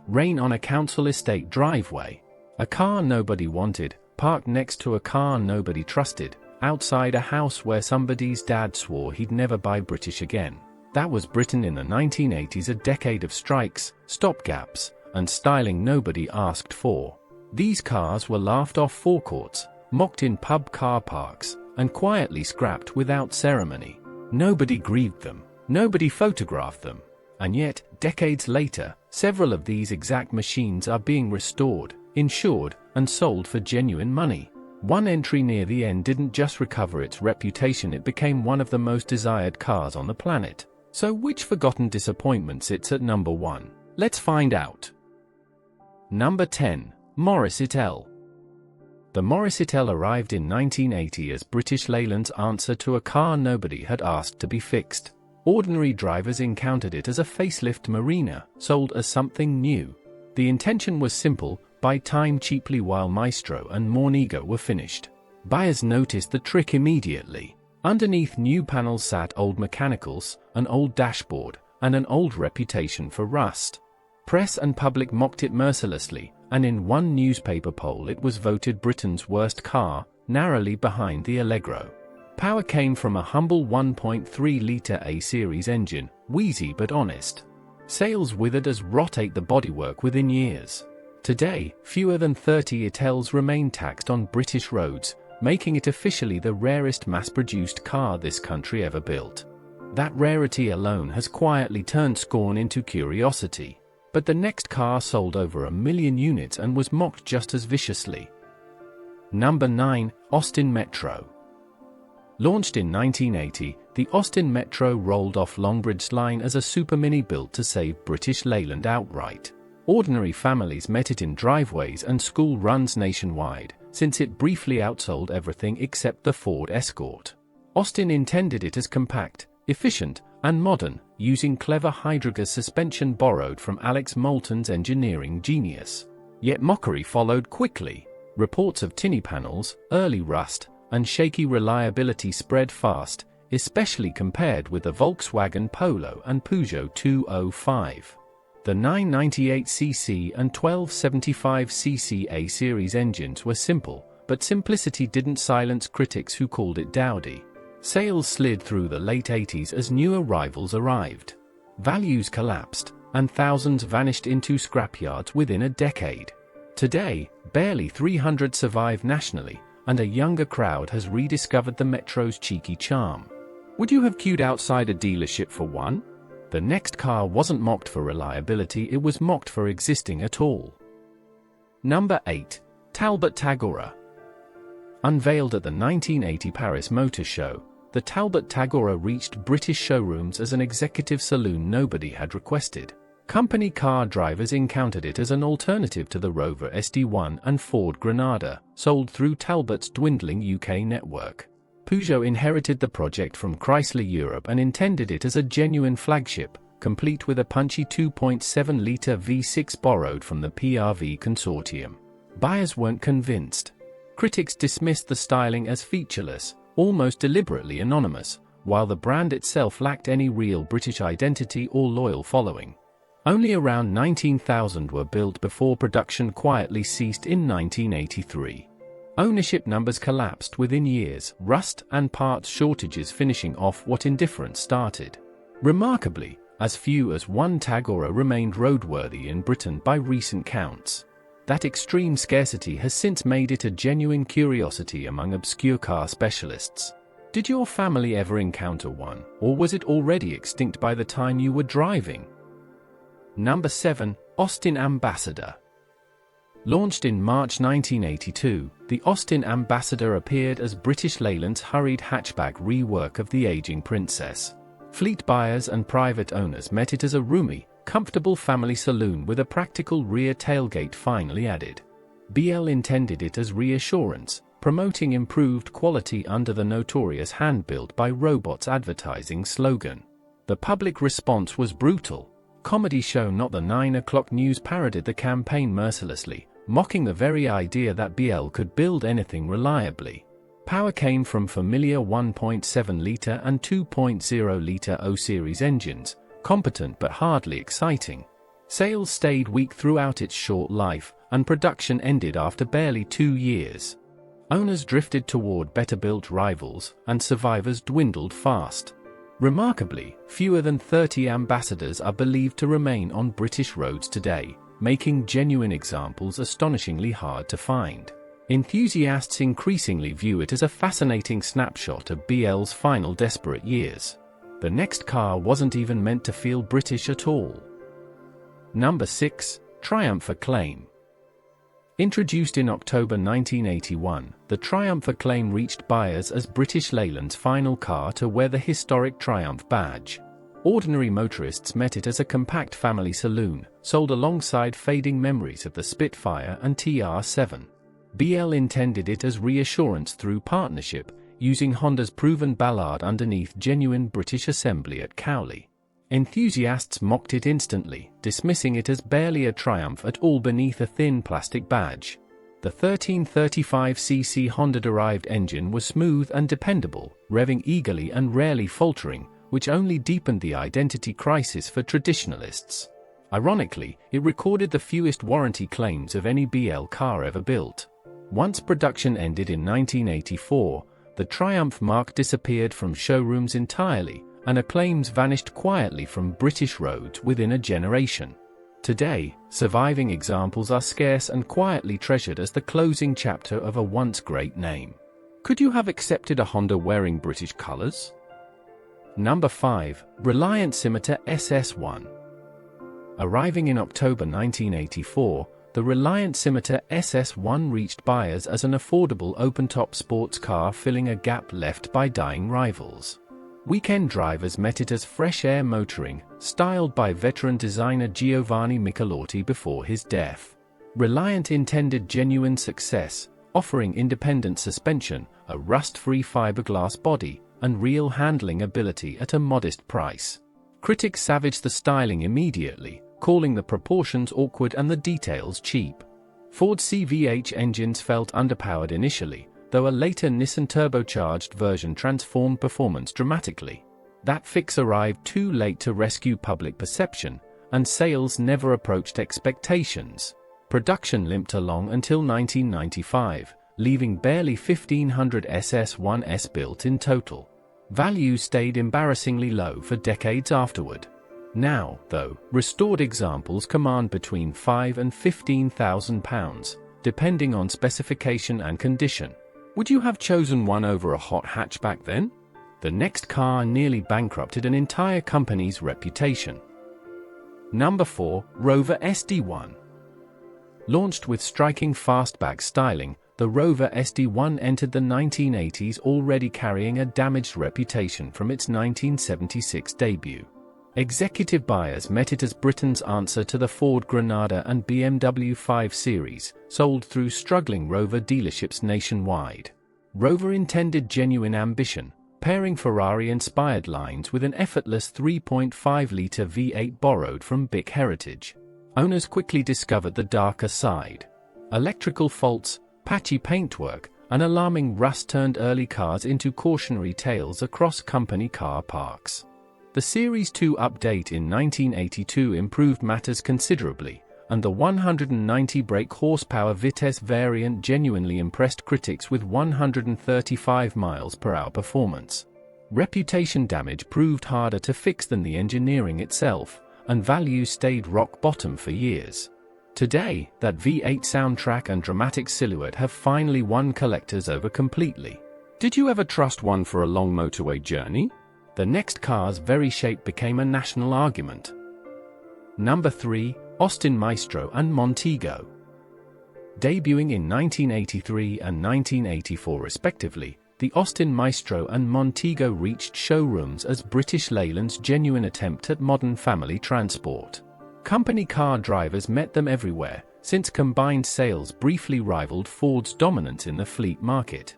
Rain on a council estate driveway. A car nobody wanted, parked next to a car nobody trusted, outside a house where somebody's dad swore he'd never buy British again. That was Britain in the 1980s, a decade of strikes, stopgaps, and styling nobody asked for. These cars were laughed off forecourts, mocked in pub car parks, and quietly scrapped without ceremony. Nobody grieved them. Nobody photographed them. And yet, decades later, several of these exact machines are being restored, insured, and sold for genuine money. One entry near the end didn't just recover its reputation, it became one of the most desired cars on the planet. So which forgotten disappointment sits at number 1? Let's find out. Number 10. Morris Ital. The Morris Ital arrived in 1980 as British Leyland's answer to a car nobody had asked to be fixed. Ordinary drivers encountered it as a facelift Marina, sold as something new. The intention was simple: buy time cheaply while Maestro and Mornigo were finished. Buyers noticed the trick immediately. Underneath new panels sat old mechanicals, an old dashboard, and an old reputation for rust. Press and public mocked it mercilessly, and in one newspaper poll it was voted Britain's worst car, narrowly behind the Allegro. Power came from a humble 1.3-litre A-series engine, wheezy but honest. Sales withered as rot ate the bodywork within years. Today, fewer than 30 Itals remain taxed on British roads, making it officially the rarest mass-produced car this country ever built. That rarity alone has quietly turned scorn into curiosity. But the next car sold over 1 million units and was mocked just as viciously. Number 9. Austin Metro. Launched in 1980, the Austin Metro rolled off Longbridge Line as a super mini built to save British Leyland outright. Ordinary families met it in driveways and school runs nationwide, since it briefly outsold everything except the Ford Escort. Austin intended it as compact, efficient, and modern, using clever hydrogas suspension borrowed from Alex Moulton's engineering genius. Yet mockery followed quickly. Reports of tinny panels, early rust, and shaky reliability spread fast, especially compared with the Volkswagen Polo and Peugeot 205. The 998cc and 1275cc A-series engines were simple, but simplicity didn't silence critics who called it dowdy. Sales slid through the late 80s as new arrivals arrived. Values collapsed, and thousands vanished into scrapyards within a decade. Today, barely 300 survive nationally, and a younger crowd has rediscovered the Metro's cheeky charm. Would you have queued outside a dealership for one? The next car wasn't mocked for reliability, it was mocked for existing at all. Number 8. Talbot Tagora. Unveiled at the 1980 Paris Motor Show, the Talbot Tagora reached British showrooms as an executive saloon nobody had requested. Company car drivers encountered it as an alternative to the Rover SD1 and Ford Granada, sold through Talbot's dwindling UK network. Peugeot inherited the project from Chrysler Europe and intended it as a genuine flagship, complete with a punchy 2.7-litre V6 borrowed from the PRV consortium. Buyers weren't convinced. Critics dismissed the styling as featureless, almost deliberately anonymous, while the brand itself lacked any real British identity or loyal following. Only around 19,000 were built before production quietly ceased in 1983. Ownership numbers collapsed within years, rust and parts shortages finishing off what indifference started. Remarkably, as few as one Tagora remained roadworthy in Britain by recent counts. That extreme scarcity has since made it a genuine curiosity among obscure car specialists. Did your family ever encounter one, or was it already extinct by the time you were driving? Number 7. Austin Ambassador. Launched in March 1982, the Austin Ambassador appeared as British Leyland's hurried hatchback rework of the aging Princess. Fleet buyers and private owners met it as a roomy, comfortable family saloon with a practical rear tailgate finally added. BL intended it as reassurance, promoting improved quality under the notorious hand-built by robots advertising slogan. The public response was brutal. Comedy show Not the 9 O'Clock News parodied the campaign mercilessly, mocking the very idea that BL could build anything reliably. Power came from familiar 1.7-litre and 2.0-litre O-series engines, competent but hardly exciting. Sales stayed weak throughout its short life, and production ended after barely 2 years. Owners drifted toward better-built rivals, and survivors dwindled fast. Remarkably, fewer than 30 ambassadors are believed to remain on British roads today, making genuine examples astonishingly hard to find. Enthusiasts increasingly view it as a fascinating snapshot of BL's final desperate years. The next car wasn't even meant to feel British at all. Number 6. Triumph Acclaim. Introduced in October 1981, the Triumph Acclaim reached buyers as British Leyland's final car to wear the historic Triumph badge. Ordinary motorists met it as a compact family saloon, sold alongside fading memories of the Spitfire and TR7. BL intended it as reassurance through partnership, using Honda's proven Ballard underneath genuine British assembly at Cowley. Enthusiasts mocked it instantly, dismissing it as barely a Triumph at all beneath a thin plastic badge. The 1335cc Honda-derived engine was smooth and dependable, revving eagerly and rarely faltering, which only deepened the identity crisis for traditionalists. Ironically, it recorded the fewest warranty claims of any BL car ever built. Once production ended in 1984, the Triumph marque disappeared from showrooms entirely, and Acclaims vanished quietly from British roads within a generation. Today, surviving examples are scarce and quietly treasured as the closing chapter of a once great name. Could you have accepted a Honda wearing British colours? Number 5. Reliant Scimitar SS1. Arriving in October 1984, the Reliant Scimitar SS1 reached buyers as an affordable open-top sports car filling a gap left by dying rivals. Weekend drivers met it as fresh air motoring, styled by veteran designer Giovanni Michelotti before his death. Reliant intended genuine success, offering independent suspension, a rust-free fiberglass body, and real handling ability at a modest price. Critics savaged the styling immediately, calling the proportions awkward and the details cheap. Ford CVH engines felt underpowered initially, though a later Nissan turbocharged version transformed performance dramatically. That fix arrived too late to rescue public perception, and sales never approached expectations. Production limped along until 1995, leaving barely 1,500 SS1s built in total. Value stayed embarrassingly low for decades afterward. Now, though, restored examples command between £5,000 and £15,000, depending on specification and condition. Would you have chosen one over a hot hatchback then? The next car nearly bankrupted an entire company's reputation. Number 4. Rover SD1. Launched with striking fastback styling, the Rover SD1 entered the 1980s already carrying a damaged reputation from its 1976 debut. Executive buyers met it as Britain's answer to the Ford Granada and BMW 5 Series, sold through struggling Rover dealerships nationwide. Rover intended genuine ambition, pairing Ferrari-inspired lines with an effortless 3.5-litre V8 borrowed from Bic heritage. Owners quickly discovered the darker side. Electrical faults, patchy paintwork, and alarming rust turned early cars into cautionary tales across company car parks. The Series 2 update in 1982 improved matters considerably, and the 190 brake horsepower Vitesse variant genuinely impressed critics with 135 mph performance. Reputation damage proved harder to fix than the engineering itself, and value stayed rock bottom for years. Today, that V8 soundtrack and dramatic silhouette have finally won collectors over completely. Did you ever trust one for a long motorway journey? The next car's very shape became a national argument. Number 3. Austin Maestro and Montego. Debuting in 1983 and 1984 respectively, the Austin Maestro and Montego reached showrooms as British Leyland's genuine attempt at modern family transport. Company car drivers met them everywhere, since combined sales briefly rivaled Ford's dominance in the fleet market.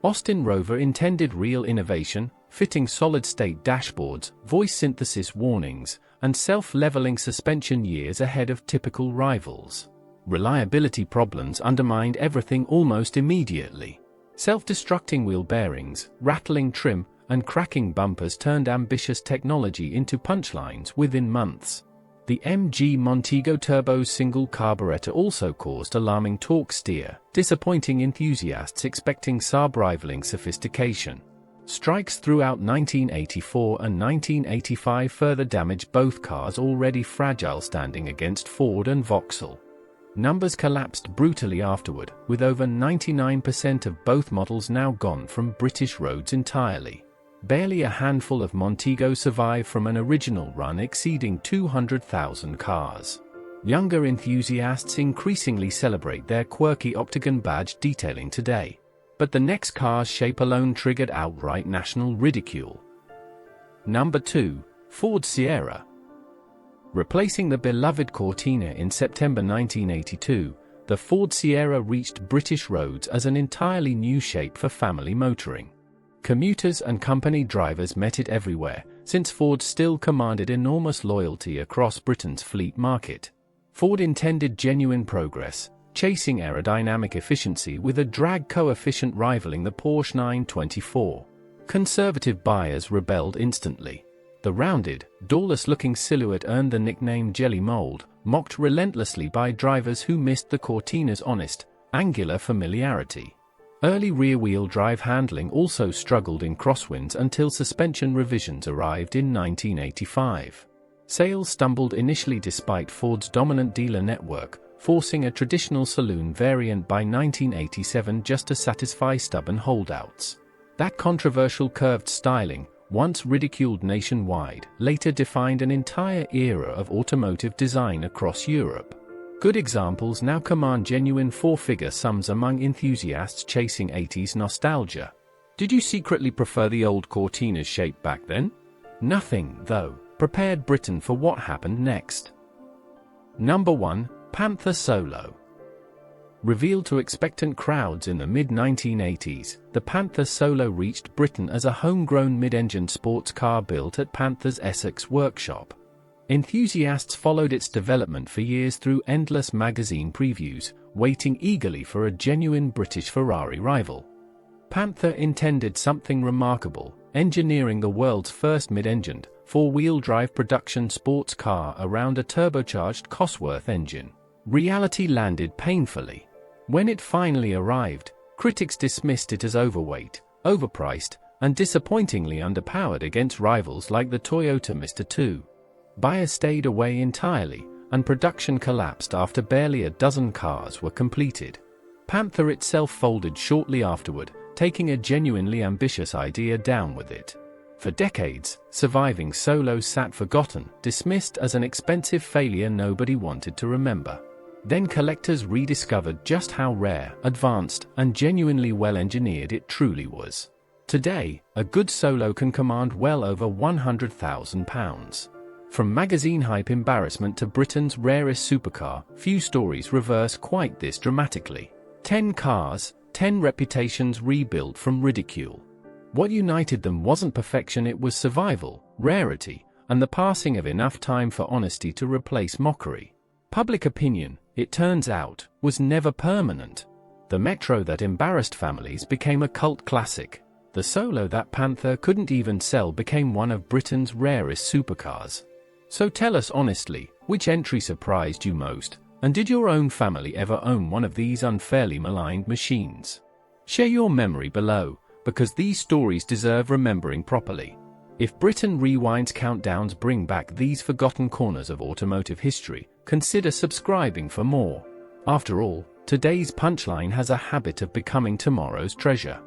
Austin Rover intended real innovation, fitting solid-state dashboards, voice synthesis warnings, and self-leveling suspension years ahead of typical rivals. Reliability problems undermined everything almost immediately. Self-destructing wheel bearings, rattling trim, and cracking bumpers turned ambitious technology into punchlines within months. The MG Montego Turbo's single carburetor also caused alarming torque steer, disappointing enthusiasts expecting Saab rivaling sophistication. Strikes throughout 1984 and 1985 further damaged both cars' already fragile standing against Ford and Vauxhall. Numbers collapsed brutally afterward, with over 99% of both models now gone from British roads entirely. Barely a handful of Montegos survive from an original run exceeding 200,000 cars. Younger enthusiasts increasingly celebrate their quirky octagon badge detailing today. But the next car's shape alone triggered outright national ridicule. Number 2. Ford Sierra. Replacing the beloved Cortina in September 1982, the Ford Sierra reached British roads as an entirely new shape for family motoring. Commuters and company drivers met it everywhere, since Ford still commanded enormous loyalty across Britain's fleet market. Ford intended genuine progress, chasing aerodynamic efficiency with a drag coefficient rivaling the Porsche 924. Conservative buyers rebelled instantly. The rounded, doorless-looking silhouette earned the nickname Jelly Mold, mocked relentlessly by drivers who missed the Cortina's honest, angular familiarity. Early rear-wheel drive handling also struggled in crosswinds until suspension revisions arrived in 1985. Sales stumbled initially despite Ford's dominant dealer network, forcing a traditional saloon variant by 1987 just to satisfy stubborn holdouts. That controversial curved styling, once ridiculed nationwide, later defined an entire era of automotive design across Europe. Good examples now command genuine four-figure sums among enthusiasts chasing 80s nostalgia. Did you secretly prefer the old Cortina's shape back then? Nothing, though, prepared Britain for what happened next. Number 1. Panther Solo. Revealed to expectant crowds in the mid-1980s, the Panther Solo reached Britain as a homegrown mid-engine sports car built at Panther's Essex workshop. Enthusiasts followed its development for years through endless magazine previews, waiting eagerly for a genuine British Ferrari rival. Panther intended something remarkable, engineering the world's first mid-engined, four-wheel drive production sports car around a turbocharged Cosworth engine. Reality landed painfully. When it finally arrived, critics dismissed it as overweight, overpriced, and disappointingly underpowered against rivals like the Toyota Mr. 2. Buyers stayed away entirely, and production collapsed after barely a dozen cars were completed. Panther itself folded shortly afterward, taking a genuinely ambitious idea down with it. For decades, surviving Solo sat forgotten, dismissed as an expensive failure nobody wanted to remember. Then collectors rediscovered just how rare, advanced, and genuinely well-engineered it truly was. Today, a good Solo can command well over £100,000. From magazine hype embarrassment to Britain's rarest supercar, few stories reverse quite this dramatically. 10 cars, 10 reputations rebuilt from ridicule. What united them wasn't perfection, it was survival, rarity, and the passing of enough time for honesty to replace mockery. Public opinion, it turns out, was never permanent. The Metro that embarrassed families became a cult classic. The Solo that Panther couldn't even sell became one of Britain's rarest supercars. So tell us honestly, which entry surprised you most, and did your own family ever own one of these unfairly maligned machines? Share your memory below, because these stories deserve remembering properly. If Britain Rewind's countdowns bring back these forgotten corners of automotive history, consider subscribing for more. After all, today's punchline has a habit of becoming tomorrow's treasure.